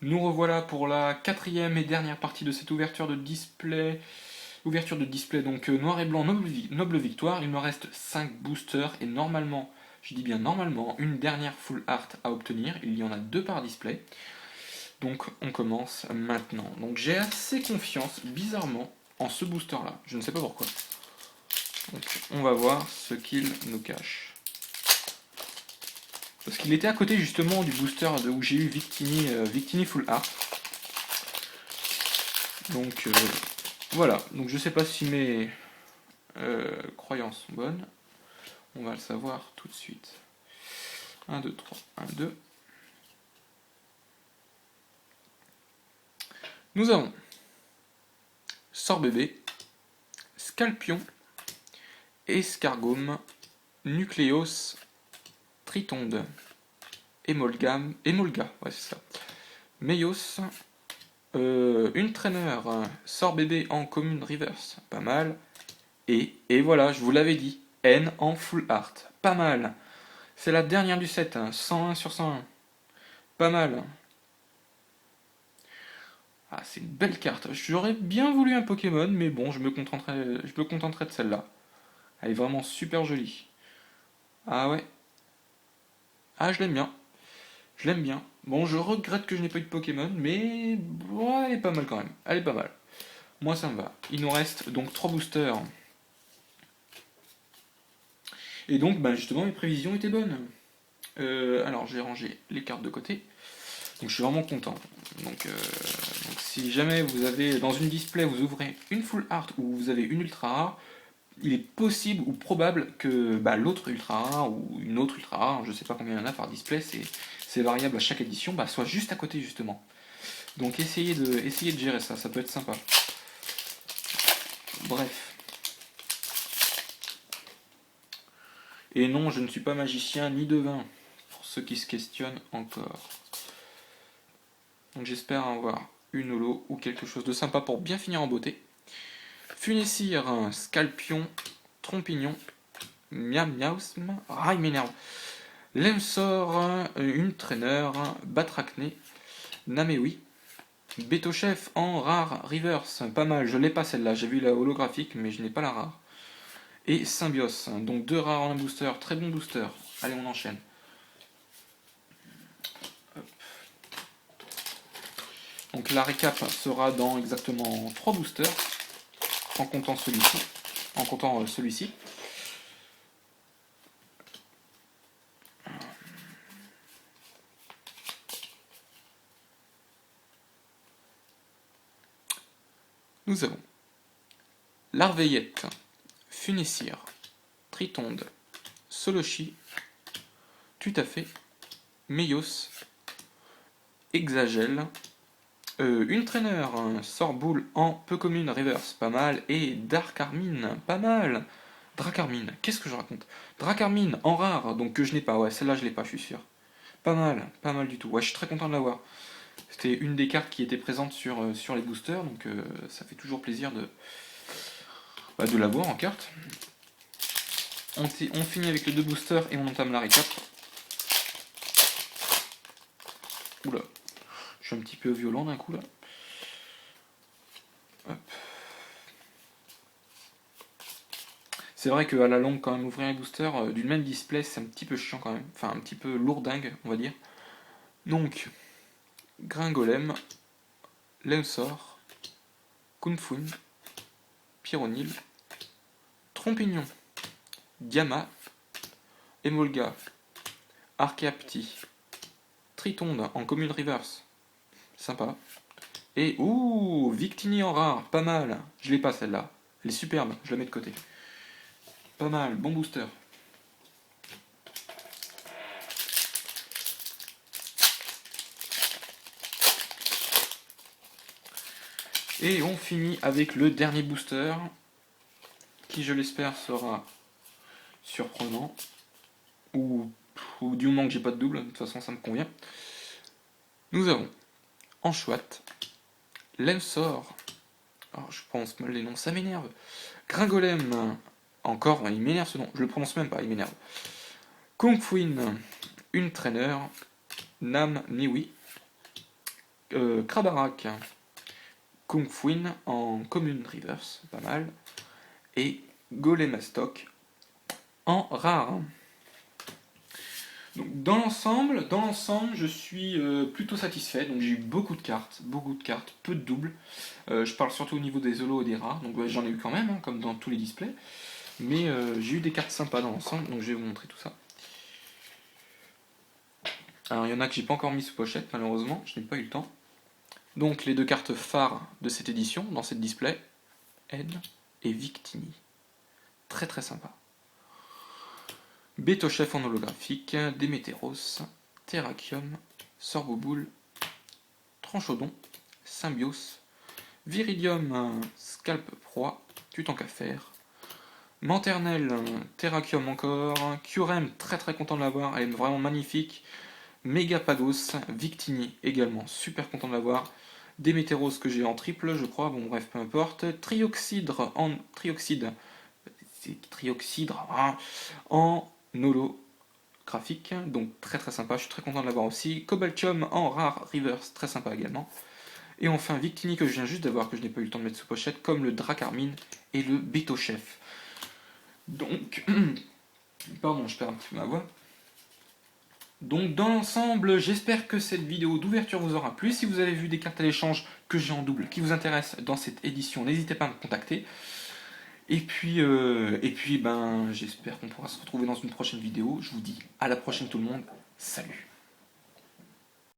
Nous revoilà pour la quatrième et dernière partie de cette ouverture de display. Ouverture de display, donc noir et blanc, noble victoire. Il me reste 5 boosters et normalement, je dis bien normalement, une dernière full art à obtenir. Il y en a 2 par display. Donc on commence maintenant. Donc j'ai assez confiance, bizarrement, en ce booster là. Je ne sais pas pourquoi. Donc on va voir ce qu'il nous cache. Parce qu'il était à côté justement du booster où j'ai eu Victini Full Art. Donc voilà, donc je sais pas si mes croyances sont bonnes. On va le savoir tout de suite. 1, 2, 3, 1, 2. Nous avons Sorbébé, Scalpion, Escargome, Nucléos, Tritonde, Emolga, ouais c'est ça. Meios, une traîneur, Sorbébé en commune reverse, pas mal. Et voilà, je vous l'avais dit, N en full art, pas mal. C'est la dernière du set, 101 sur 101. Pas mal. Ah, c'est une belle carte. J'aurais bien voulu un Pokémon, mais bon, je me contenterai de celle-là. Elle est vraiment super jolie. Ah ouais. Ah, je l'aime bien. Je l'aime bien. Bon, je regrette que je n'ai pas eu de Pokémon, mais ouais, elle est pas mal quand même. Elle est pas mal. Moi, ça me va. Il nous reste donc 3 boosters. Et donc, bah, justement, mes prévisions étaient bonnes. Alors, j'ai rangé les cartes de côté. Donc, je suis vraiment content. Donc, si jamais vous avez, dans une display, vous ouvrez une full art ou vous avez une ultra rare, il est possible ou probable que bah, l'autre ultra rare ou une autre ultra rare, je sais pas combien il y en a par display, c'est variable à chaque édition, bah, soit juste à côté justement. Donc essayez de gérer ça, ça peut être sympa. Bref. Et non, je ne suis pas magicien ni devin, pour ceux qui se questionnent encore. Donc j'espère avoir une holo ou quelque chose de sympa pour bien finir en beauté. Funessir, Scalpion, Trompignon, Miam Miausm, ah il m'énerve. Lemsor, une traîneur, Batracné, Namewi, Betochef en rare reverse, pas mal, je l'ai pas celle-là, j'ai vu la holographique mais je n'ai pas la rare. Et Symbios, donc 2 rares en un booster, très bon booster. Allez on enchaîne. Donc la récap sera dans exactement 3 boosters, en comptant celui-ci. En comptant celui-ci. Nous avons Larveillette, Funessir, Tritonde, Solochi, Tutafé, Meios, Exagel, une traîneur, Sorboule en peu commune reverse, pas mal, et Dark Armine, pas mal. Dracarmine, qu'est-ce que je raconte? Dracarmine en rare, donc que je n'ai pas, ouais, celle-là je l'ai pas, je suis sûr. Pas mal du tout, ouais, je suis très content de l'avoir. C'était une des cartes qui était présente sur les boosters, donc ça fait toujours plaisir de l'avoir en carte. On finit avec les 2 boosters et on entame la récap. Oula, je suis un petit peu violent d'un coup là. Hop. C'est vrai qu'à la longue, quand même, ouvrir un booster d'une même display, c'est un petit peu chiant quand même. Enfin, un petit peu lourdingue, on va dire. Donc, Gringolem, Lemsor, Kunfun, Pyronil, Trompignon, Gamma, Emolga, Archeapti, Tritonde en commune reverse, sympa. Et ouh, Victini en rare, pas mal. Je l'ai pas celle-là. Elle est superbe, je la mets de côté. Pas mal, bon booster. Et on finit avec le dernier booster, qui je l'espère sera surprenant. Ou du moment que j'ai pas de double, de toute façon ça me convient. Nous avons Anchouat, Lemsor, oh, je prononce mal les noms, ça m'énerve. Gringolem, encore, il m'énerve ce nom, je le prononce même pas, il m'énerve. Kongfuin, une traîneur, Nam Miwi, Krabarak, Kung Fuin en Commune Reverse, pas mal, et Golemastock en rare. Donc dans l'ensemble, je suis plutôt satisfait. Donc j'ai eu beaucoup de cartes, peu de doubles. Je parle surtout au niveau des holos et des rares. Donc j'en ai eu quand même, hein, comme dans tous les displays. Mais j'ai eu des cartes sympas dans l'ensemble. Donc je vais vous montrer tout ça. Alors il y en a que j'ai pas encore mis sous pochette, malheureusement, je n'ai pas eu le temps. Donc les deux cartes phares de cette édition, dans cette display, N et Victini. Très très sympa. Betochef en holographique, Démétéros, Terrakium, Sorboboule, Tranchodon, Symbios, Viridium, Scalp Proie, tu tant qu'à faire. Manternel, Terrakium encore, Curem, très très content de l'avoir, elle est vraiment magnifique. Megapagos, Victini également, super content de l'avoir. Démétéros que j'ai en triple, je crois, bon bref, peu importe. Trioxydre en hein, en holographique, donc très très sympa, je suis très content de l'avoir aussi. Cobaltium en rare reverse, très sympa également. Et enfin Victini que je viens juste d'avoir, que je n'ai pas eu le temps de mettre sous pochette, comme le Dracarmine et le Betochef. Donc, pardon, je perds un petit peu ma voix. Donc dans l'ensemble, j'espère que cette vidéo d'ouverture vous aura plu. Si vous avez vu des cartes à l'échange que j'ai en double qui vous intéressent dans cette édition, n'hésitez pas à me contacter. Et puis ben, j'espère qu'on pourra se retrouver dans une prochaine vidéo. Je vous dis à la prochaine tout le monde. Salut!